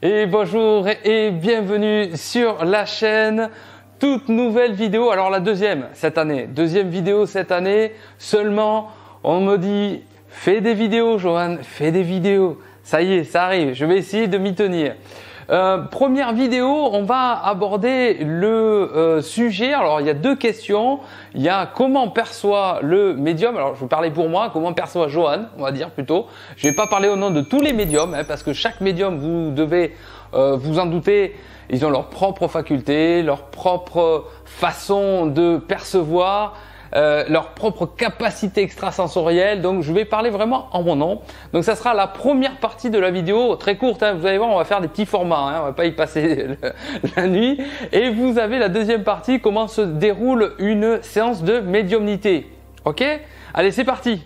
Et bonjour et bienvenue sur la chaîne. Toute nouvelle vidéo, alors la deuxième vidéo cette année. Seulement, on me dit, fais des vidéos Johan, fais des vidéos. Ça y est, ça arrive, je vais essayer de m'y tenir. Première vidéo, on va aborder le sujet. Alors il y a deux questions. Il y a comment perçoit le médium. Alors je vais parler pour moi, comment perçoit Johan, on va dire plutôt. Je vais pas parler au nom de tous les médiums, parce que chaque médium, vous devez vous en douter, ils ont leurs propres facultés, leur propre façon de percevoir, leur propre capacité extrasensorielle. Donc je vais parler vraiment en mon nom. Donc ça sera la première partie de la vidéo, très courte, vous allez voir, on va faire des petits formats, on va pas y passer la nuit. Et vous avez la deuxième partie, comment se déroule une séance de médiumnité. Ok? Allez, c'est parti.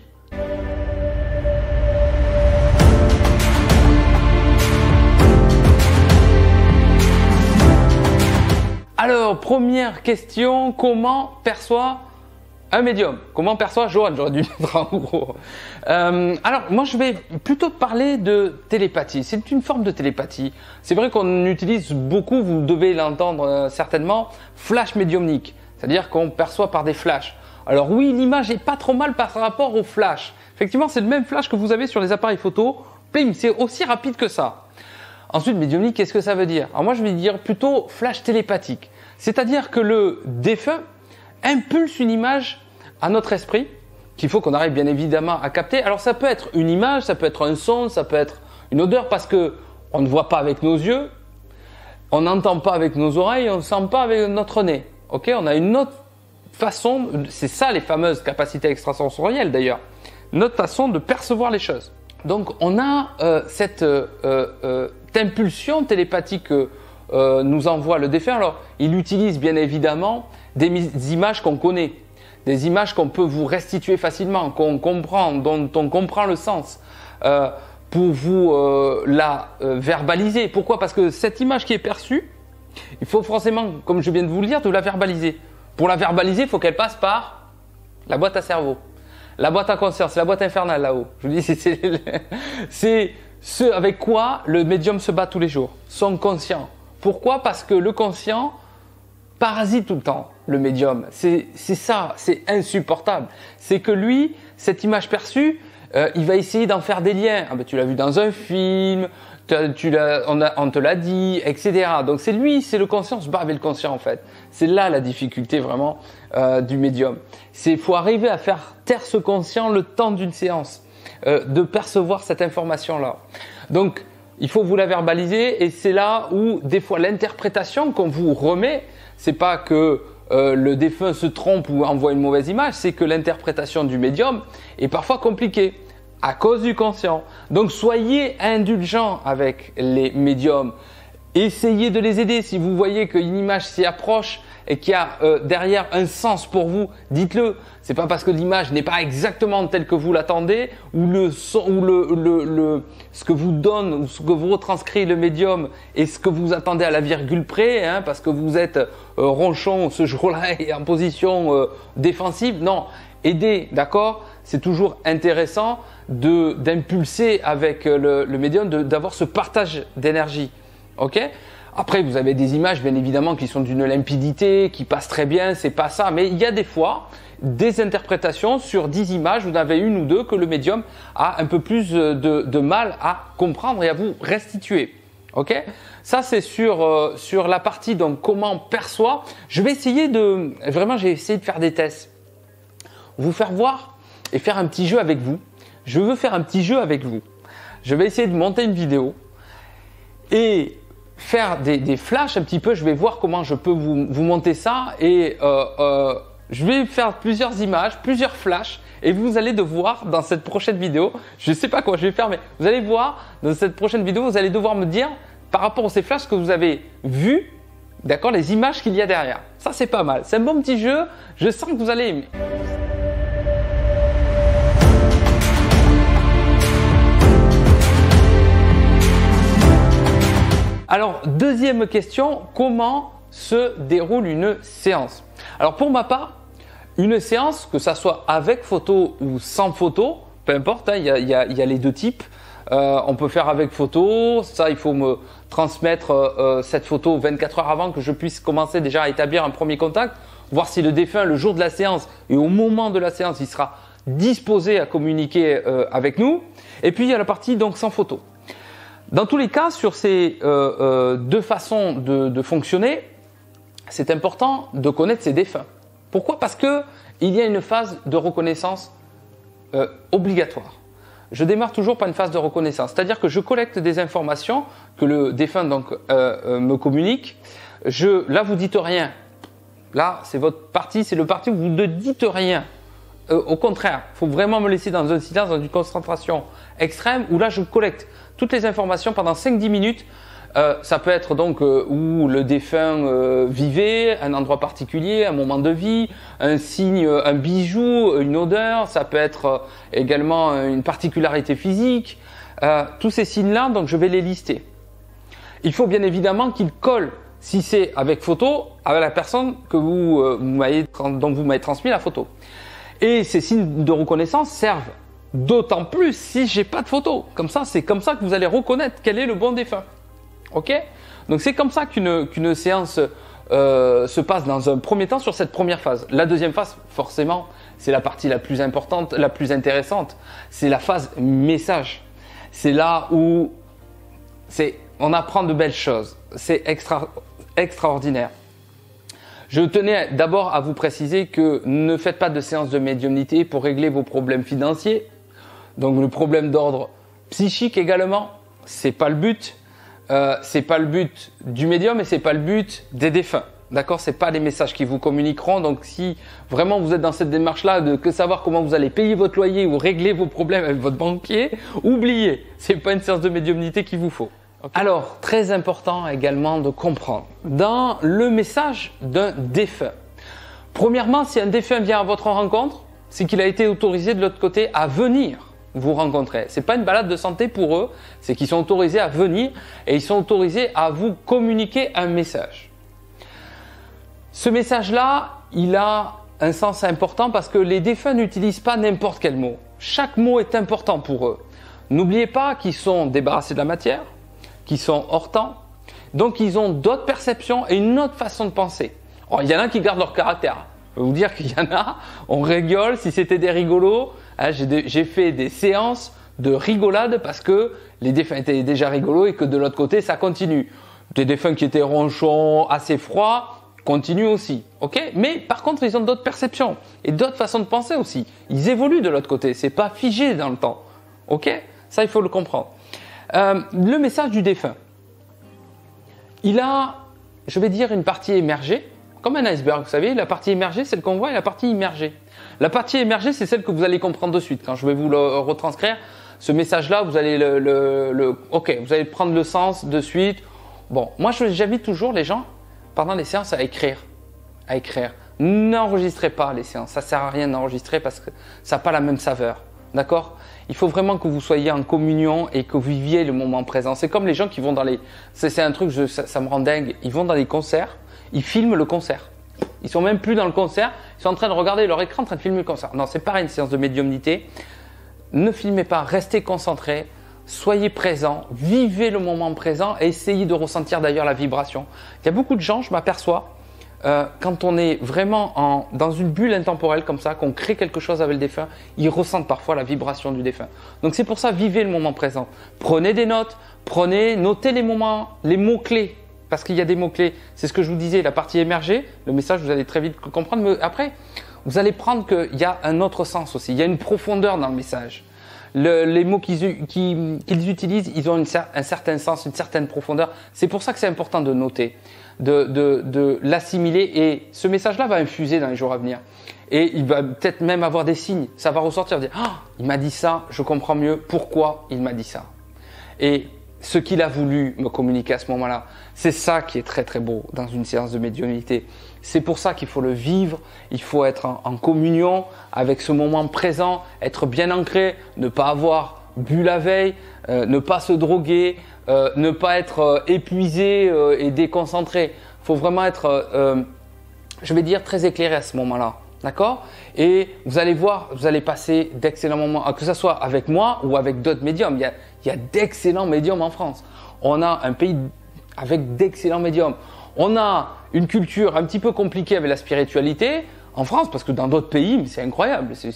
Alors, première question, comment perçoit un médium? Comment perçoit Johan? J'aurais dû mettre en gros. Alors, moi, je vais plutôt parler de télépathie. C'est une forme de télépathie. C'est vrai qu'on utilise beaucoup, vous devez l'entendre certainement, flash médiumnique. C'est-à-dire qu'on perçoit par des flashs. Alors oui, l'image est pas trop mal par rapport au flash. Effectivement, c'est le même flash que vous avez sur les appareils photo. Pim, c'est aussi rapide que ça. Ensuite, médiumnique, qu'est-ce que ça veut dire? Alors moi, je vais dire plutôt flash télépathique. C'est-à-dire que le défunt impulse une image à notre esprit, qu'il faut qu'on arrive bien évidemment à capter. Alors ça peut être une image, ça peut être un son, ça peut être une odeur, parce que on ne voit pas avec nos yeux, on n'entend pas avec nos oreilles, on ne sent pas avec notre nez. Ok, on a une autre façon, c'est ça les fameuses capacités extrasensorielles d'ailleurs, notre façon de percevoir les choses. Donc on a cette impulsion télépathique que nous envoie le défunt. Alors il utilise bien évidemment des images qu'on connaît, des images qu'on peut vous restituer facilement, qu'on comprend, dont on comprend le sens, pour vous la verbaliser. Pourquoi? Parce que cette image qui est perçue, il faut forcément, comme je viens de vous le dire, de la verbaliser. Pour la verbaliser, il faut qu'elle passe par la boîte à cerveau, la boîte à conscience, la boîte infernale là-haut. Je vous dis, c'est ce avec quoi le médium se bat tous les jours, son conscient. Pourquoi? Parce que le conscient parasite tout le temps le médium. C'est ça, c'est insupportable. C'est que lui, cette image perçue, il va essayer d'en faire des liens. Ah ben, tu l'as vu dans un film, on te l'a dit, etc. Donc c'est lui, c'est le conscient, on se bat avec le conscient en fait. C'est là la difficulté vraiment du médium. Il faut arriver à faire taire ce conscient le temps d'une séance, de percevoir cette information-là. Donc il faut vous la verbaliser, et c'est là où des fois l'interprétation qu'on vous remet, c'est pas que le défunt se trompe ou envoie une mauvaise image, c'est que l'interprétation du médium est parfois compliquée à cause du conscient. Donc soyez indulgents avec les médiums. Essayez de les aider. Si vous voyez qu'une image s'y approche et qu'il y a derrière un sens pour vous, dites-le. C'est pas parce que l'image n'est pas exactement telle que vous l'attendez, ou le son, ou ce que vous donne, ou ce que vous retranscrit le médium, et ce que vous attendez à la virgule près, parce que vous êtes ronchon ce jour-là et en position défensive. Non, aidez, d'accord? C'est toujours intéressant d'impulser avec le médium, d'avoir ce partage d'énergie. Ok? Après, vous avez des images, bien évidemment, qui sont d'une limpidité, qui passent très bien, c'est pas ça. Mais il y a des fois des interprétations sur 10 images, vous en avez une ou deux que le médium a un peu plus de mal à comprendre et à vous restituer. Ok? Ça, c'est sur la partie, donc, comment on perçoit. Je vais essayer j'ai essayé de faire des tests. Vous faire voir et faire un petit jeu avec vous. Je veux faire un petit jeu avec vous. Je vais essayer de monter une vidéo et faire des flashs un petit peu. Je vais voir comment je peux vous monter ça, et je vais faire plusieurs images, plusieurs flashs, et vous allez devoir dans cette prochaine vidéo, je ne sais pas quoi je vais faire, mais vous allez voir dans cette prochaine vidéo, vous allez devoir me dire par rapport à ces flashs que vous avez vus, d'accord, les images qu'il y a derrière. Ça, c'est pas mal, c'est un bon petit jeu, je sens que vous allez aimer. Alors, deuxième question, comment se déroule une séance? Alors pour ma part, une séance, que ça soit avec photo ou sans photo, peu importe, il y a les deux types. On peut faire avec photo. Ça, il faut me transmettre cette photo 24 heures avant que je puisse commencer déjà à établir un premier contact, voir si le défunt, le jour de la séance et au moment de la séance, il sera disposé à communiquer avec nous. Et puis, il y a la partie donc sans photo. Dans tous les cas, sur ces deux façons de fonctionner, c'est important de connaître ses défunts. Pourquoi? Parce que il y a une phase de reconnaissance obligatoire. Je démarre toujours par une phase de reconnaissance, c'est-à-dire que je collecte des informations que le défunt donc me communique. Là, vous dites rien. Là, c'est votre partie, c'est le parti où vous ne dites rien. Au contraire, il faut vraiment me laisser dans un silence, dans une concentration extrême, où là, je collecte toutes les informations pendant 5-10 minutes. Ça peut être donc où le défunt vivait, un endroit particulier, un moment de vie, un signe, un bijou, une odeur. Ça peut être également une particularité physique. Tous ces signes-là, donc je vais les lister. Il faut bien évidemment qu'ils collent, si c'est avec photo, avec la personne que dont vous m'avez transmis la photo. Et ces signes de reconnaissance servent d'autant plus si j'ai pas de photo. Comme ça, c'est comme ça que vous allez reconnaître quel est le bon défunt. Ok? Donc c'est comme ça qu'une séance se passe dans un premier temps sur cette première phase. La deuxième phase, forcément, c'est la partie la plus importante, la plus intéressante. C'est la phase message. C'est là où on apprend de belles choses. C'est extraordinaire. Je tenais d'abord à vous préciser que ne faites pas de séance de médiumnité pour régler vos problèmes financiers. Donc le problème d'ordre psychique également, c'est pas le but. C'est pas le but du médium et c'est pas le but des défunts. D'accord? C'est pas les messages qui vous communiqueront. Donc si vraiment vous êtes dans cette démarche-là de que savoir comment vous allez payer votre loyer ou régler vos problèmes avec votre banquier, oubliez. C'est pas une séance de médiumnité qu'il vous faut. Okay. Alors, très important également de comprendre dans le message d'un défunt. Premièrement, si un défunt vient à votre rencontre, c'est qu'il a été autorisé de l'autre côté à venir vous rencontrer. C'est pas une balade de santé pour eux, c'est qu'ils sont autorisés à venir et ils sont autorisés à vous communiquer un message. Ce message-là, il a un sens important parce que les défunts n'utilisent pas n'importe quel mot. Chaque mot est important pour eux. N'oubliez pas qu'ils sont débarrassés de la matière, qu'ils sont hors temps, donc ils ont d'autres perceptions et une autre façon de penser. Alors, il y en a qui gardent leur caractère. Je peux vous dire qu'il y en a, on rigole, si c'était des rigolos, hein, j'ai fait des séances de rigolade parce que les défunts étaient déjà rigolos et que de l'autre côté, ça continue. Des défunts qui étaient ronchons, assez froids, continuent aussi. Ok? Mais par contre, ils ont d'autres perceptions et d'autres façons de penser aussi. Ils évoluent de l'autre côté, c'est pas figé dans le temps. Ok? Ça, il faut le comprendre. Le message du défunt, il a, je vais dire, une partie émergée. Comme un iceberg, vous savez, la partie émergée, c'est le qu'on voit, et la partie immergée. La partie émergée, c'est celle que vous allez comprendre de suite. Quand je vais vous le retranscrire, ce message-là, vous allez vous allez prendre le sens de suite. Bon, moi, j'invite toujours les gens, pendant les séances, à écrire. N'enregistrez pas les séances. Ça sert à rien d'enregistrer parce que ça n'a pas la même saveur. D'accord? Il faut vraiment que vous soyez en communion et que vous viviez le moment présent. C'est comme les gens qui vont dans les... C'est un truc, ça me rend dingue. Ils vont dans les concerts. Ils filment le concert. Ils sont même plus dans le concert. Ils sont en train de regarder leur écran, en train de filmer le concert. Non, c'est pareil, une séance de médiumnité. Ne filmez pas, restez concentrés, soyez présents, vivez le moment présent et essayez de ressentir d'ailleurs la vibration. Il y a beaucoup de gens, je m'aperçois, quand on est vraiment dans une bulle intemporelle comme ça, qu'on crée quelque chose avec le défunt, ils ressentent parfois la vibration du défunt. Donc c'est pour ça, vivez le moment présent. Prenez des notes, notez les moments, les mots-clés. Parce qu'il y a des mots-clés, c'est ce que je vous disais, la partie émergée, le message, vous allez très vite comprendre, mais après, vous allez prendre qu'il y a un autre sens aussi, il y a une profondeur dans le message. Les mots qu'ils utilisent, ils ont un certain sens, une certaine profondeur. C'est pour ça que c'est important de noter, de l'assimiler et ce message-là va infuser dans les jours à venir. Et il va peut-être même avoir des signes, ça va ressortir, dire « Ah, il m'a dit ça, je comprends mieux pourquoi il m'a dit ça. » Et ce qu'il a voulu me communiquer à ce moment-là. C'est ça qui est très très beau dans une séance de médiumnité. C'est pour ça qu'il faut le vivre, il faut être en communion avec ce moment présent, être bien ancré, ne pas avoir bu la veille, ne pas se droguer, ne pas être épuisé et déconcentré. Il faut vraiment être, je vais dire, très éclairé à ce moment-là. D'accord? Et vous allez voir, vous allez passer d'excellents moments, que ce soit avec moi ou avec d'autres médiums. Il Il y a d'excellents médiums en France. On a un pays avec d'excellents médiums. On a une culture un petit peu compliquée avec la spiritualité en France, parce que dans d'autres pays, c'est incroyable, c'est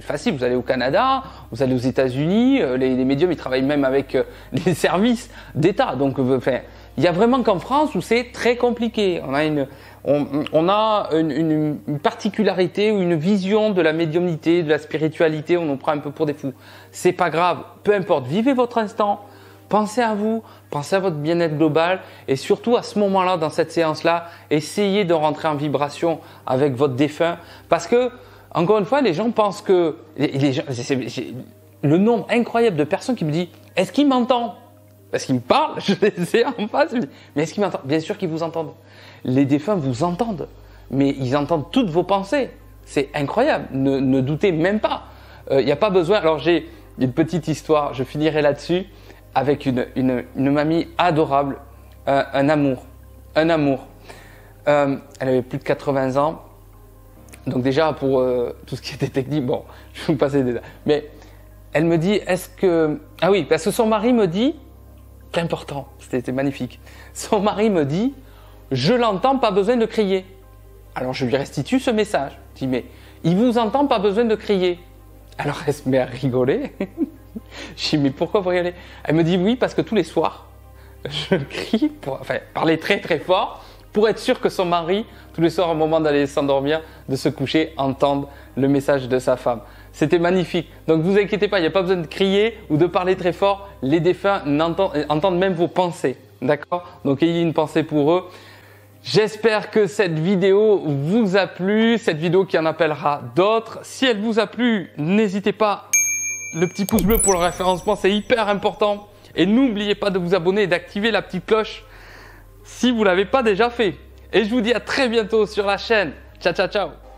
facile. Vous allez au Canada, vous allez aux États-Unis, les médiums ils travaillent même avec les services d'État. Donc, enfin, il y a vraiment qu'en France où c'est très compliqué. On a une particularité ou une vision de la médiumnité, de la spiritualité, on nous prend un peu pour des fous. C'est pas grave, peu importe, vivez votre instant. Pensez à vous, pensez à votre bien-être global et surtout à ce moment-là, dans cette séance-là, essayez de rentrer en vibration avec votre défunt parce que, encore une fois, les gens pensent que… le nombre incroyable de personnes qui me disent « Est-ce qu'il m'entend ?» Parce qu'il me parle, je les ai en face, mais est-ce qu'il m'entend? Bien sûr qu'ils vous entendent. Les défunts vous entendent, mais ils entendent toutes vos pensées. C'est incroyable, ne doutez même pas. Il n'y a pas besoin… Alors j'ai une petite histoire, je finirai là-dessus. Avec une mamie adorable, un amour. Elle avait plus de 80 ans. Donc déjà, pour tout ce qui était technique, bon, je vais vous passer des détails. Mais elle me dit, est-ce que… Ah oui, parce que son mari me dit, c'est important, c'était magnifique. Son mari me dit, je l'entends, pas besoin de crier. Alors je lui restitue ce message. Je dis, mais il vous entend, pas besoin de crier. Alors elle se met à rigoler. Je dis, mais pourquoi vous rigolez? Elle me dit, oui, parce que tous les soirs, je crie, parler très très fort, pour être sûr que son mari, tous les soirs au moment d'aller s'endormir, de se coucher, entende le message de sa femme. C'était magnifique. Donc vous inquiétez pas, il n'y a pas besoin de crier ou de parler très fort. Les défunts entendent même vos pensées. D'accord? Donc ayez une pensée pour eux. J'espère que cette vidéo vous a plu, cette vidéo qui en appellera d'autres. Si elle vous a plu, n'hésitez pas. Le petit pouce bleu pour le référencement, c'est hyper important. Et n'oubliez pas de vous abonner et d'activer la petite cloche si vous ne l'avez pas déjà fait. Et je vous dis à très bientôt sur la chaîne. Ciao, ciao, ciao.